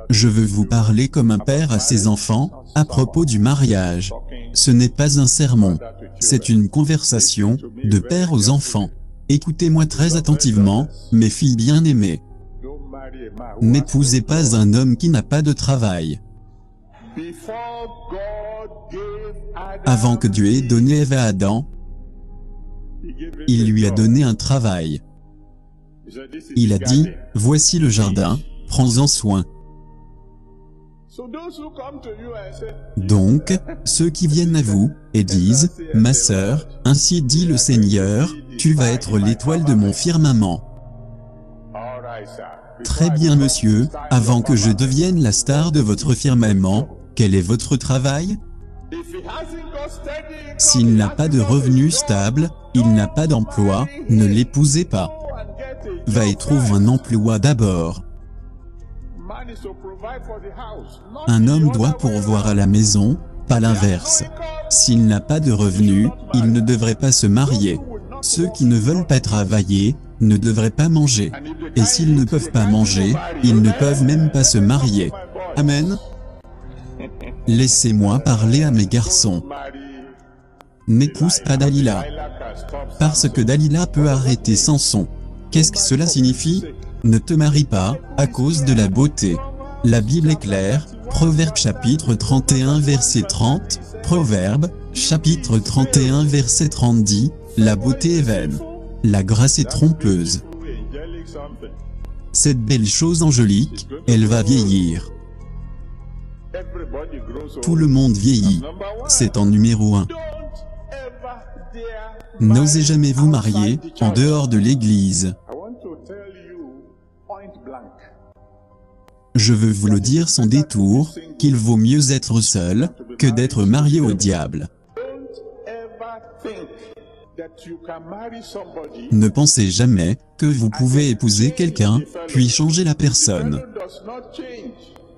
Je veux vous parler comme un père à ses enfants, à propos du mariage. Ce n'est pas un sermon. C'est une conversation, de père aux enfants. Écoutez-moi très attentivement, mes filles bien-aimées. N'épousez pas un homme qui n'a pas de travail. Avant que Dieu ait donné Ève à Adam, il lui a donné un travail. Il a dit, voici le jardin, prends-en soin. Donc, ceux qui viennent à vous, et disent, ma sœur, ainsi dit le Seigneur, tu vas être l'étoile de mon firmament. Très bien monsieur, avant que je devienne la star de votre firmament, quel est votre travail? S'il n'a pas de revenus stables, il n'a pas d'emploi, ne l'épousez pas. Va et trouve un emploi d'abord. Un homme doit pourvoir à la maison, pas l'inverse. S'il n'a pas de revenus, il ne devrait pas se marier. Ceux qui ne veulent pas travailler, ne devraient pas manger. Et s'ils ne peuvent pas manger, ils ne peuvent même pas se marier. Amen. Laissez-moi parler à mes garçons. N'épouse pas Dalila. Parce que Dalila peut arrêter Samson. Qu'est-ce que cela signifie? Ne te marie pas, à cause de la beauté. La Bible est claire, Proverbe chapitre 31 verset 30, Proverbe, chapitre 31 verset 30 dit, la beauté est vaine. La grâce est trompeuse. Cette belle chose angélique, elle va vieillir. Tout le monde vieillit. C'est en numéro 1. N'osez jamais vous marier en dehors de l'église. Je veux vous le dire sans détour, qu'il vaut mieux être seul, que d'être marié au diable. Ne pensez jamais que vous pouvez épouser quelqu'un, puis changer la personne.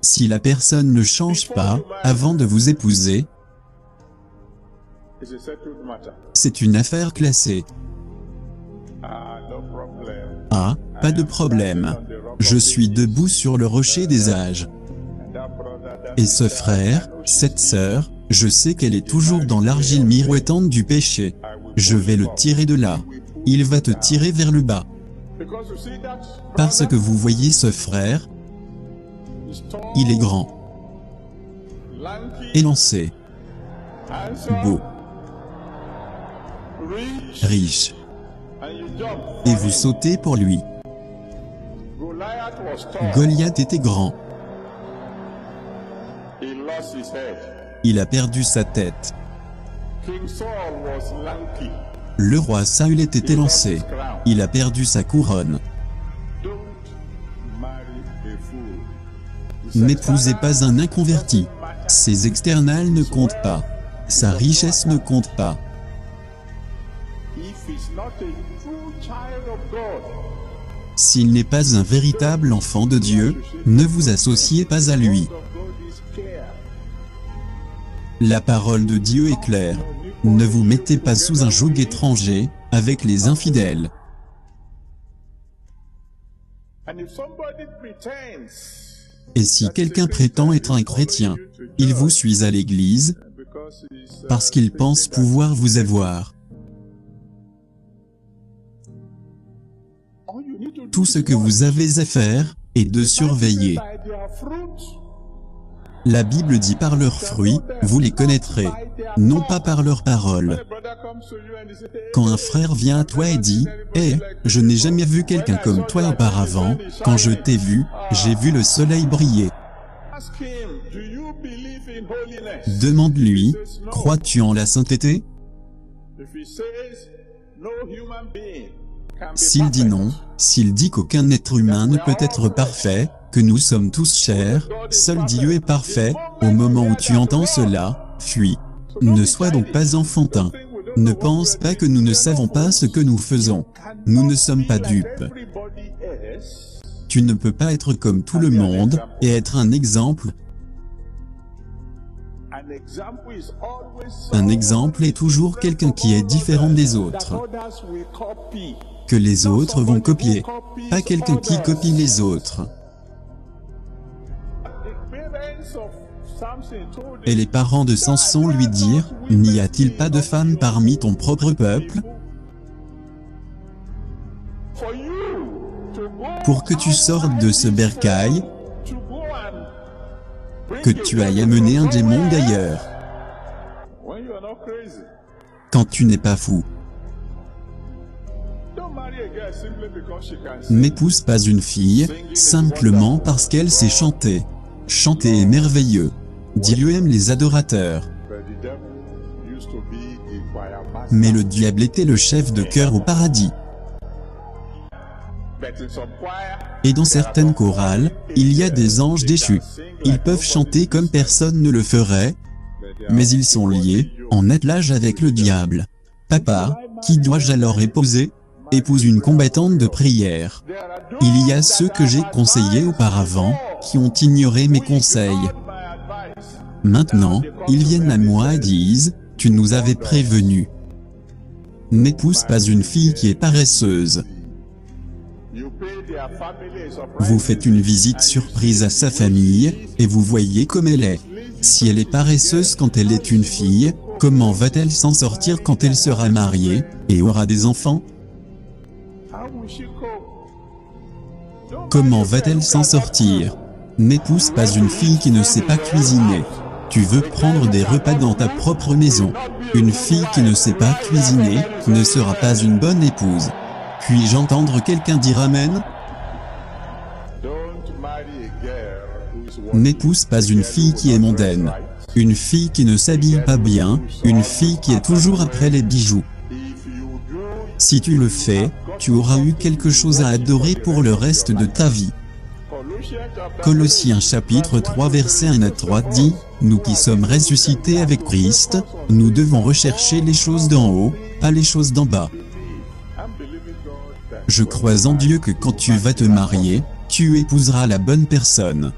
Si la personne ne change pas, avant de vous épouser, c'est une affaire classée. Ah, pas de problème. Je suis debout sur le rocher des âges. Et ce frère, cette sœur, je sais qu'elle est toujours dans l'argile miroitante du péché. Je vais le tirer de là. Il va te tirer vers le bas. Parce que vous voyez ce frère, il est grand, élancé, beau, riche, et vous sautez pour lui. Goliath était grand. Il a perdu sa tête. Le roi Saül était élancé. Il a perdu sa couronne. N'épousez pas un inconverti. Ses externals ne comptent pas. Sa richesse ne compte pas. S'il n'est pas un véritable enfant de Dieu, ne vous associez pas à lui. La parole de Dieu est claire. Ne vous mettez pas sous un joug étranger, avec les infidèles. Et si quelqu'un prétend être un chrétien, il vous suit à l'église, parce qu'il pense pouvoir vous avoir. Tout ce que vous avez à faire, est de surveiller. La Bible dit par leurs fruits, vous les connaîtrez, non pas par leurs paroles. Quand un frère vient à toi et dit, « Hé, je n'ai jamais vu quelqu'un comme toi auparavant, quand je t'ai vu, j'ai vu le soleil briller. » Demande-lui, « Crois-tu en la sainteté ?» S'il dit non, s'il dit qu'aucun être humain ne peut être parfait, que nous sommes tous chers, seul Dieu est parfait, au moment où tu entends cela, fuis. Ne sois donc pas enfantin. Ne pense pas que nous ne savons pas ce que nous faisons. Nous ne sommes pas dupes. Tu ne peux pas être comme tout le monde, et être un exemple. Un exemple est toujours quelqu'un qui est différent des autres. Que les autres vont copier, pas quelqu'un qui copie les autres. Et les parents de Samson lui dirent, n'y a-t-il pas de femme parmi ton propre peuple? Pour que tu sortes de ce bercail, que tu ailles amener un démon d'ailleurs. Quand tu n'es pas fou. N'épouse pas une fille, simplement parce qu'elle sait chanter. Chanter est merveilleux. Dieu aime les adorateurs. Mais le diable était le chef de chœur au paradis. Et dans certaines chorales, il y a des anges déchus. Ils peuvent chanter comme personne ne le ferait, mais ils sont liés, en attelage avec le diable. Papa, qui dois-je alors épouser? Épouse une combattante de prière. Il y a ceux que j'ai conseillés auparavant, qui ont ignoré mes conseils. Maintenant, ils viennent à moi et disent, tu nous avais prévenus. N'épouse pas une fille qui est paresseuse. Vous faites une visite surprise à sa famille, et vous voyez comme elle est. Si elle est paresseuse quand elle est une fille, comment va-t-elle s'en sortir quand elle sera mariée, et aura des enfants? Comment va-t-elle s'en sortir? N'épouse pas une fille qui ne sait pas cuisiner. Tu veux prendre des repas dans ta propre maison. Une fille qui ne sait pas cuisiner ne sera pas une bonne épouse. Puis-je entendre quelqu'un dire Amen? N'épouse pas une fille qui est mondaine. Une fille qui ne s'habille pas bien, une fille qui est toujours après les bijoux. Si tu le fais, tu auras eu quelque chose à adorer pour le reste de ta vie. Colossiens chapitre 3 verset 1 à 3 dit, « Nous qui sommes ressuscités avec Christ, nous devons rechercher les choses d'en haut, pas les choses d'en bas. » Je crois en Dieu que quand tu vas te marier, tu épouseras la bonne personne.